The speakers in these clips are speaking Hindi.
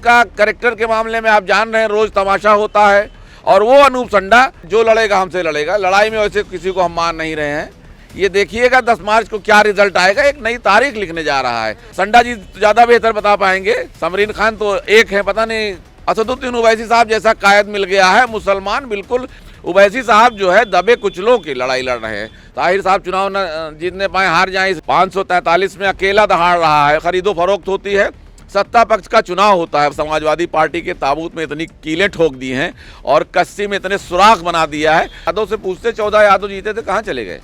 उनका कैरेक्टर के मामले में आप जान रहे हैं, रोज तमाशा होता है। और वो अनूप संडा जो लड़ेगा हमसे लड़ेगा, लड़ाई में वैसे किसी को हम मान नहीं रहे हैं। ये देखिएगा 10 मार्च को क्या रिजल्ट आएगा, एक नई तारीख लिखने जा रहा है। संडा जी ज्यादा बेहतर बता पाएंगे, समरीन खान तो एक है, पता नहीं असदुद्दीन ओवैसी साहब जैसा कायद मिल गया है। मुसलमान बिल्कुल, ओवैसी साहब जो है दबे कुचलों की लड़ाई लड़ रहे हैं। ताहिर साहब चुनाव न जीतने पाए, हार जाए। 543 में अकेला दहाड़ रहा है। खरीदो फरोख्त होती है, सत्ता पक्ष का चुनाव होता है। समाजवादी पार्टी के ताबूत में इतनी कीलें ठोक दी हैं और कस्सी में इतने सुराख बना दिया है। यादव से पूछते 14 यादव जीते थे, कहाँ चले गए?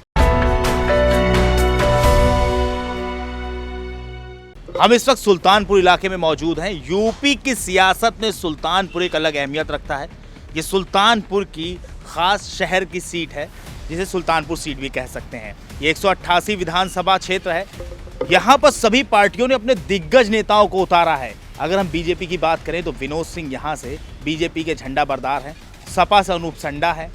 हम इस वक्त सुल्तानपुर इलाके में मौजूद हैं। यूपी की सियासत में सुल्तानपुर एक अलग अहमियत रखता है। ये सुल्तानपुर की खास शहर की सीट है, जिसे सुल्तानपुर सीट भी कह सकते हैं। ये 188 विधानसभा क्षेत्र है। यहाँ पर सभी पार्टियों ने अपने दिग्गज नेताओं को उतारा है। अगर हम बीजेपी की बात करें तो विनोद सिंह यहाँ से बीजेपी के झंडा बरदार हैं, सपा से अनूप संडा है,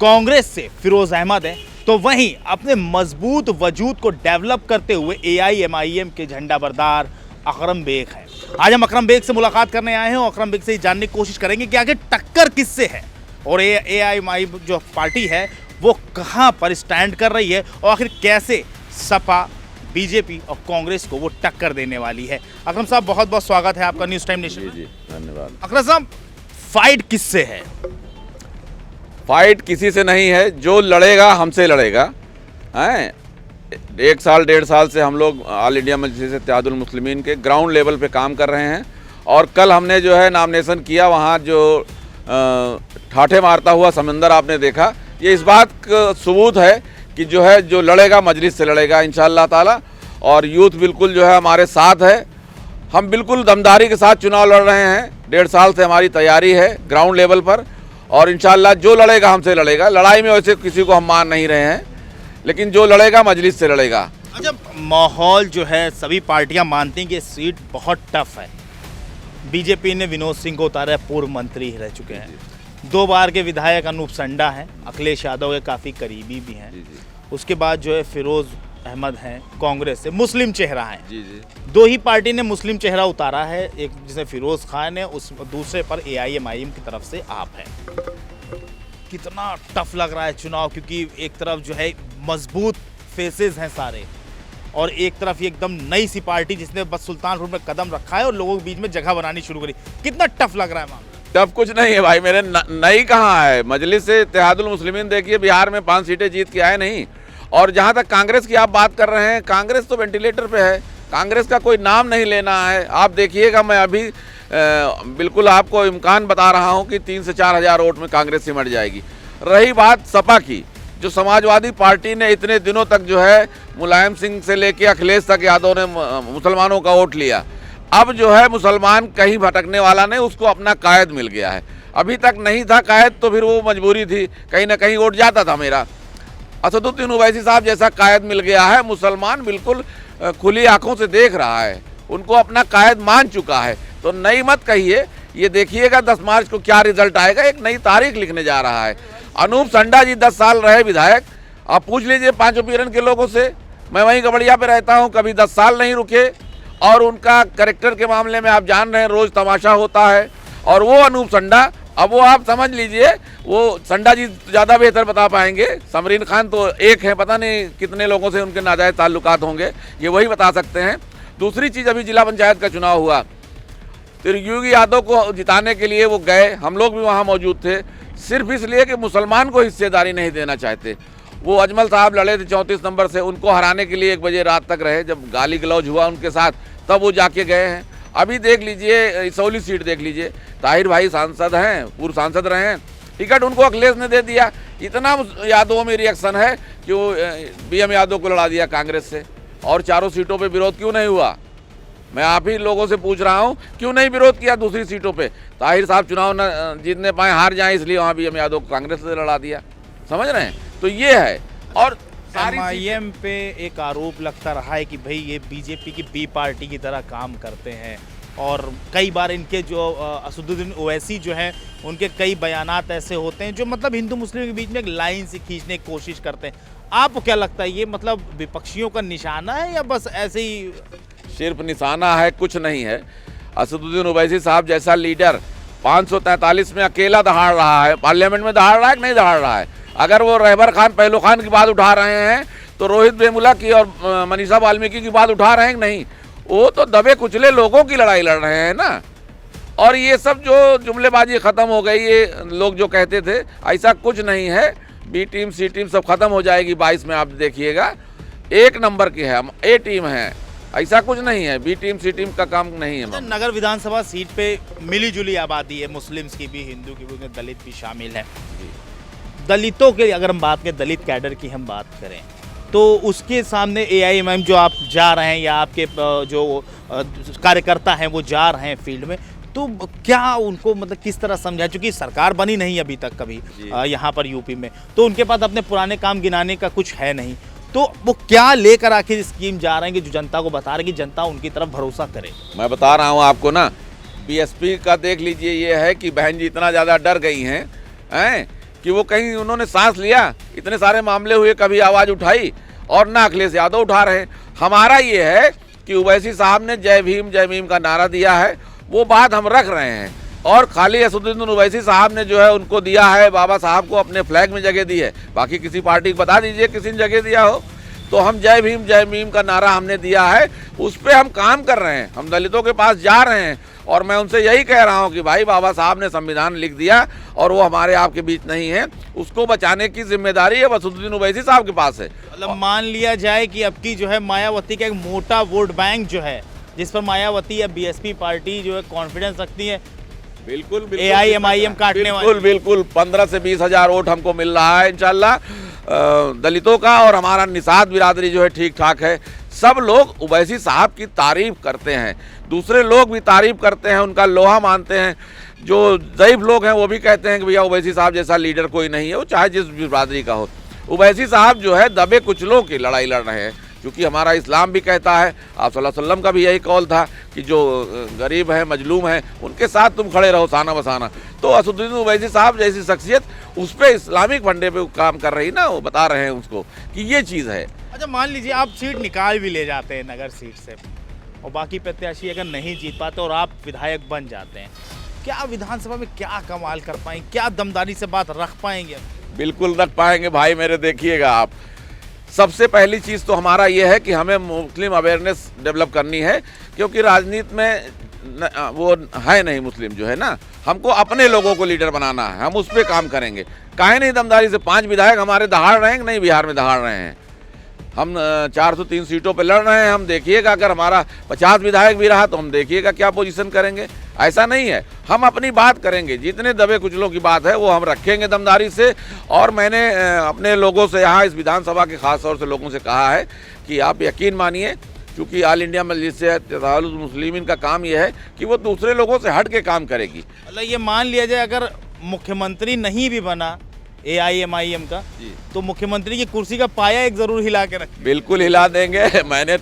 कांग्रेस से फिरोज अहमद है, तो वहीं अपने मजबूत वजूद को डेवलप करते हुए AIMIM के झंडा बरदार अकरम बेग है। आज हम अकरम बेग से मुलाकात करने आए हैं और अकरम बेग से ये जानने की कोशिश करेंगे कि आगे टक्कर किससे है और AIMIM जो पार्टी है वो कहां पर स्टैंड कर रही है और आखिर कैसे सपा, बीजेपी और कांग्रेस को वो टक्कर देने वाली है। अकरम साहब, बहुत बहुत स्वागत है आपका न्यूज़ टाइम नेशन। जी धन्यवाद। अकरम साहब, फाइट किससे है? फाइट किसी से नहीं है, जो लड़ेगा हमसे लड़ेगा। हैं 1 साल 1.5 साल से हम लोग ऑल इंडिया मजलिस इत्तेहादुल मुस्लिमीन के ग्राउंड लेवल पे काम कर रहे हैं। और कल हमने जो है नामिनेशन किया, वहाँ जो ठाठे मारता हुआ समंदर आपने देखा, ये इस बात का सबूत है कि जो है जो लड़ेगा मजलिस से लड़ेगा इंशाअल्लाह ताला। और यूथ बिल्कुल जो है हमारे साथ है। हम बिल्कुल दमदारी के साथ चुनाव लड़ रहे हैं। 1.5 साल से हमारी तैयारी है ग्राउंड लेवल पर, और इंशाअल्लाह जो लड़ेगा हमसे लड़ेगा। लड़ाई में वैसे किसी को हम मान नहीं रहे हैं, लेकिन जो लड़ेगा मजलिस से लड़ेगा। अच्छा, माहौल जो है, सभी पार्टियां मानती हैं कि सीट बहुत टफ है। बीजेपी ने विनोद सिंह को उतारा है, पूर्व मंत्री रह चुके हैं, 2 बार के विधायक अनूप संडा हैं, अखिलेश यादव के काफ़ी करीबी भी हैं। उसके बाद जो है फिरोज अहमद हैं, कांग्रेस से मुस्लिम चेहरा हैं। 2 ही पार्टी ने मुस्लिम चेहरा उतारा है, एक जिसे फिरोज खान है, उस दूसरे पर AIMIM की तरफ से आप हैं। कितना टफ लग रहा है चुनाव, क्योंकि एक तरफ जो है मजबूत फेसेस हैं सारे, और एक तरफ ये एकदम नई सी पार्टी जिसने बस सुल्तानपुर में कदम रखा है और लोगों के बीच में जगह बनानी शुरू करी। कितना टफ लग रहा है मामला? टफ कुछ नहीं है भाई मेरे, नई कहाँ है। मजलिस से इत्तेहादुल मुस्लिमीन देखिए, बिहार में 5 सीटें जीत के आए नहीं। और जहाँ तक कांग्रेस की आप बात कर रहे हैं, कांग्रेस तो वेंटिलेटर पे है, कांग्रेस का कोई नाम नहीं लेना है। आप देखिएगा, मैं अभी बिल्कुल आपको इम्कान बता रहा हूँ कि 3 से 4 हज़ार वोट में कांग्रेस सिमट जाएगी। रही बात सपा की, जो समाजवादी पार्टी ने इतने दिनों तक जो है मुलायम सिंह से लेके अखिलेश तक यादव ने मुसलमानों का वोट लिया, अब जो है मुसलमान कहीं भटकने वाला नहीं, उसको अपना कायद मिल गया है। अभी तक नहीं था कायद, तो फिर वो मजबूरी थी, कहीं ना कहीं वोट जाता था मेरा। असदुद्दीन ओवैसी साहब जैसा कायद मिल गया है। मुसलमान बिल्कुल खुली आंखों से देख रहा है, उनको अपना कायद मान चुका है। तो नई मत कहिए, ये देखिएगा 10 मार्च को क्या रिजल्ट आएगा, एक नई तारीख लिखने जा रहा है। अनूप संडा जी 10 साल रहे विधायक, आप पूछ लीजिए 5 पीरन के लोगों से। मैं वहीं गबड़िया पे रहता हूँ, कभी 10 साल नहीं रुके। और उनका कैरेक्टर के मामले में आप जान रहे हैं, रोज तमाशा होता है। और वो अनूप संडा, अब वो आप समझ लीजिए, वो संडा जी ज़्यादा बेहतर बता पाएंगे। समरीन खान तो एक है, पता नहीं कितने लोगों से उनके नाजायज़ ताल्लुकात होंगे, ये वही बता सकते हैं। दूसरी चीज़, अभी जिला पंचायत का चुनाव हुआ, योगी यादव को जिताने के लिए वो गए, हम लोग भी वहाँ मौजूद थे, सिर्फ इसलिए कि मुसलमान को हिस्सेदारी नहीं देना चाहते। वो अजमल साहब लड़े थे 34 नंबर से, उनको हराने के लिए 1 बजे रात तक रहे, जब गाली गलौज हुआ उनके साथ तब वो जाके गए हैं। अभी देख लीजिए इसौली सीट देख लीजिए, ताहिर भाई सांसद हैं, पूर्व सांसद रहे हैं, टिकट उनको अखिलेश ने दे दिया। इतना यादवों में रिएक्शन है कि वो BM यादव को लड़ा दिया कांग्रेस से। और 4 सीटों पे विरोध क्यों नहीं हुआ? मैं आप ही लोगों से पूछ रहा हूँ, क्यों नहीं विरोध किया दूसरी सीटों पे? ताहिर साहब चुनाव न जीतने पाए, हार जाए, इसलिए वहाँ BM यादव को कांग्रेस से लड़ा दिया। समझ रहे हैं? तो ये है। और MIM पे एक आरोप लगता रहा है कि भाई ये बीजेपी की B पार्टी की तरह काम करते हैं, और कई बार इनके जो असदुद्दीन ओवैसी जो हैं, उनके कई बयानात ऐसे होते हैं जो मतलब हिंदू मुस्लिम के बीच में एक लाइन से खींचने की कोशिश करते हैं। आपको क्या लगता है, ये मतलब विपक्षियों का निशाना है या बस ऐसे ही? सिर्फ निशाना है, कुछ नहीं है। असदुद्दीन ओवैसी साहब जैसा लीडर 543 में अकेला दहाड़ रहा है, पार्लियामेंट में दहाड़ रहा है कि नहीं दहाड़ रहा है। अगर वो रहबर खान पहलू खान की बात उठा रहे हैं तो रोहित वेमुला की और मनीषा वाल्मीकि की बात उठा रहे हैं कि नहीं? वो तो दबे कुचले लोगों की लड़ाई लड़ रहे हैं ना। और ये सब जो जुमलेबाजी ख़त्म हो गई, ये लोग जो कहते थे, ऐसा कुछ नहीं है। बी टीम सी टीम सब खत्म हो जाएगी 22 में, आप देखिएगा। एक नंबर की है, हम ए टीम है, ऐसा कुछ नहीं है। बी टीम सी टीम का काम नहीं है। नगर विधानसभा सीट पे मिली जुली आबादी है, मुस्लिम्स की भी, हिंदू की भी, दलित भी शामिल है। दलितों के अगर हम बात करें, दलित कैडर की हम बात करें, तो उसके सामने AIMIM जो आप जा रहे हैं या आपके जो कार्यकर्ता हैं वो जा रहे हैं फील्ड में, तो क्या उनको मतलब किस तरह समझाएं? क्योंकि सरकार बनी नहीं अभी तक कभी यहाँ पर यूपी में, तो उनके पास अपने पुराने काम गिनाने का कुछ है नहीं, तो वो क्या लेकर आखिर स्कीम जा रहे हैं कि जो जनता को बता रहे हैं कि जनता उनकी तरफ भरोसा करे? मैं बता रहा हूँ आपको ना, BSP का देख लीजिए, ये है कि बहन जी इतना ज़्यादा डर गई हैं कि वो कहीं उन्होंने सांस लिया, इतने सारे मामले हुए, कभी आवाज़ उठाई, और ना अखिलेश यादव उठा रहे हैं। हमारा ये है कि ओवैसी साहब ने जय भीम का नारा दिया है, वो बात हम रख रहे हैं। और खाली असदुद्दीन ओवैसी साहब ने जो है उनको दिया है, बाबा साहब को अपने फ्लैग में जगह दी है, बाकी किसी पार्टी को बता दीजिए किसी ने जगह दिया हो। तो हम जय भीम का नारा हमने दिया है, उस पर हम काम कर रहे हैं, हम दलितों के पास जा रहे हैं। और मैं उनसे यही कह रहा हूं कि भाई, बाबा साहब ने संविधान लिख दिया और वो हमारे आपके बीच नहीं है, उसको बचाने की जिम्मेदारी अब असदुद्दीन ओवैसी साहब के पास है। मतलब मान लिया जाए कि अब की जो है मायावती का एक मोटा वोट बैंक जो है, जिस पर मायावती या BSP पार्टी जो है कॉन्फिडेंस रखती है, बिल्कुल AIMIM काटने वाली, बिल्कुल 15 से 20 हज़ार वोट हमको मिल रहा है इंशाल्लाह दलितों का। और हमारा निषाद बिरादरी जो है ठीक ठाक है। सब लोग ओवैसी साहब की तारीफ करते हैं, दूसरे लोग भी तारीफ करते हैं, उनका लोहा मानते हैं। जो ज़ईफ लोग हैं वो भी कहते हैं कि भैया ओवैसी साहब जैसा लीडर कोई नहीं है, वो चाहे जिस भी बिरादरी का हो। ओवैसी साहब जो है दबे कुचलों की लड़ाई लड़ रहे हैं, क्योंकि हमारा इस्लाम भी कहता है, आप सल्लल्लाहु अलैहि वसल्लम का भी यही कौल था कि जो गरीब हैं, मजलूम हैं, उनके साथ तुम खड़े रहो साना बसाना। तो असदुद्दीन ओवैसी साहब जैसी शख्सियत उस पर इस्लामिक फंडे पे काम कर रही ना, वो बता रहे हैं उसको कि ये चीज़ है। अच्छा, मान लीजिए आप सीट निकाल भी ले जाते हैं नगर सीट से, और बाकी प्रत्याशी अगर नहीं जीत पाते और आप विधायक बन जाते हैं, क्या विधानसभा में क्या कमाल कर पाएंगे? क्या दमदारी से बात रख पाएंगे? बिल्कुल रख पाएंगे भाई मेरे। देखिएगा आप, सबसे पहली चीज़ तो हमारा ये है कि हमें मुस्लिम अवेयरनेस डेवलप करनी है, क्योंकि राजनीति में वो है नहीं मुस्लिम जो है ना, हमको अपने लोगों को लीडर बनाना है, हम उस पर काम करेंगे। काहे नहीं दमदारी से 5 विधायक हमारे दहाड़ रहे हैं कि नहीं, बिहार में दहाड़ रहे हैं। हम 403 सीटों पे लड़ रहे हैं। हम देखिएगा, अगर हमारा 50 विधायक भी रहा तो हम देखिएगा क्या पोजीशन करेंगे। ऐसा नहीं है, हम अपनी बात करेंगे, जितने दबे कुचलों की बात है वो हम रखेंगे दमदारी से। और मैंने अपने लोगों से, यहाँ इस विधानसभा के खास तौर से लोगों से कहा है कि आप यकीन मानिए, क्योंकि ऑल इंडिया मजलिस इत्तेहादुल मुस्लिमीन का काम यह है कि वो दूसरे लोगों से हट के काम करेगी। मतलब ये मान लिया जाए अगर मुख्यमंत्री नहीं भी बना AIMIM का, तो मुख्यमंत्री की कुर्सी का पाया एक जरूर हिला के रखें। बिल्कुल हिला देंगे। मैंने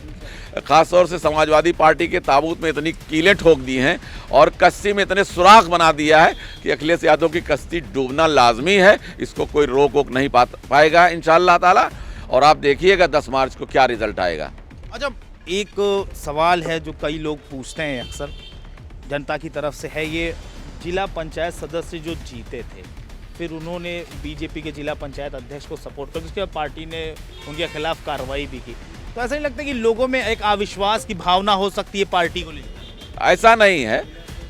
खास तौर से समाजवादी पार्टी के ताबूत में इतनी कीलें ठोक दी हैं और कश्ती में इतने सुराख बना दिया है कि अखिलेश यादव की कश्ती डूबना लाजमी है। इसको कोई रोक वोक नहीं पाएगा इंशाअल्लाह ताला। और आप देखिएगा 10 मार्च को क्या रिजल्ट आएगा। अच्छा, एक सवाल है जो कई लोग पूछते हैं अक्सर जनता की तरफ से है, ये जिला पंचायत सदस्य जो जीते थे, फिर उन्होंने बीजेपी के जिला पंचायत अध्यक्ष को सपोर्ट कर, उसके बाद पार्टी ने उनके खिलाफ कार्रवाई भी की, तो ऐसा नहीं लगता कि लोगों में एक अविश्वास की भावना हो सकती है पार्टी को लेकर? ऐसा नहीं है,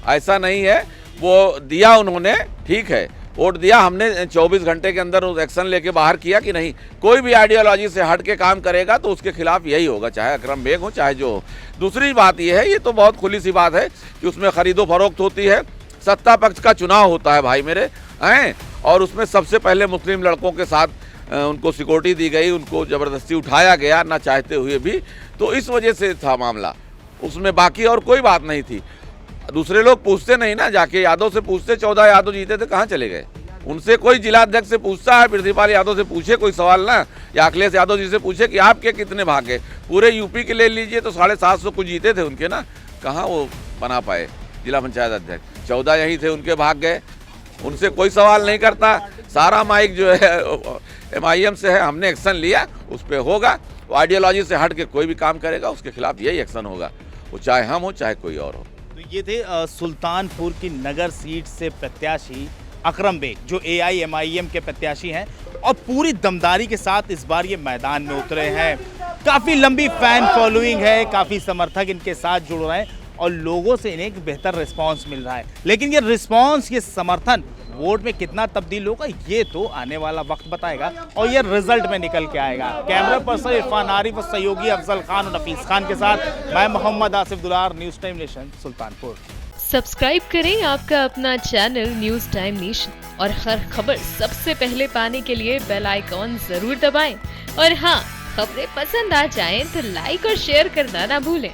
ऐसा नहीं है। वो दिया उन्होंने, ठीक है, वोट दिया हमने, 24 घंटे के अंदर उस एक्शन लेके बाहर किया कि नहीं। कोई भी आइडियोलॉजी से हट के काम करेगा तो उसके खिलाफ यही होगा, चाहे अकरम बेग हो चाहे जो हो। दूसरी बात यह है, ये तो बहुत खुली सी बात है कि उसमें खरीदो फरोख्त होती है, सत्ता पक्ष का चुनाव होता है भाई मेरे हैं। और उसमें सबसे पहले मुस्लिम लड़कों के साथ उनको सिक्योरिटी दी गई, उनको ज़बरदस्ती उठाया गया ना चाहते हुए भी, तो इस वजह से था मामला, उसमें बाकी और कोई बात नहीं थी। दूसरे लोग पूछते नहीं ना, जाके यादव से पूछते, 14 यादव जीते थे, कहाँ चले गए? उनसे कोई जिला अध्यक्ष से पूछता है, पृथ्वीपाल यादव से पूछे कोई सवाल ना, या अखिलेश यादव जी से पूछे कि आपके कितने भाग गए। पूरे यूपी के ले लीजिए तो 750 कुछ जीते थे उनके ना, कहाँ वो बना पाए जिला पंचायत अध्यक्ष। 14 यहीं थे, उनके भाग गए। उनसे कोई सवाल नहीं करता, सारा माइक जो है MIM से है। हमने एक्शन लिया, उस पर होगा। आइडियोलॉजी से हट के कोई भी काम करेगा उसके खिलाफ यही एक्शन होगा, वो चाहे हम हो चाहे कोई और हो। तो ये थे सुल्तानपुर की नगर सीट से प्रत्याशी अकरम बेग, जो AIMIM के प्रत्याशी हैं और पूरी दमदारी के साथ इस बार ये मैदान में उतरे हैं। काफ़ी लंबी फैन फॉलोइंग है, काफ़ी समर्थक इनके साथ जुड़ रहे हैं और लोगों से इन्हें एक बेहतर रिस्पांस मिल रहा है। लेकिन ये रिस्पांस, ये समर्थन वोट में कितना तब्दील होगा, ये तो आने वाला वक्त बताएगा और ये रिजल्ट में निकल के आएगा। कैमरा पर्सन इरफान आरिफ और सहयोगी अफजल खान और नफीस खान के साथ मैं मोहम्मद आसिफ दुलार, news time nation, Sultanpur. Subscribe करें आपका अपना चैनल न्यूज़ टाइम नेशन और हर खबर सबसे पहले पाने के लिए बेल आइकॉन जरूर दबाएं। और हाँ, खबरें पसंद आ जाएं तो लाइक और शेयर करना ना भूलें।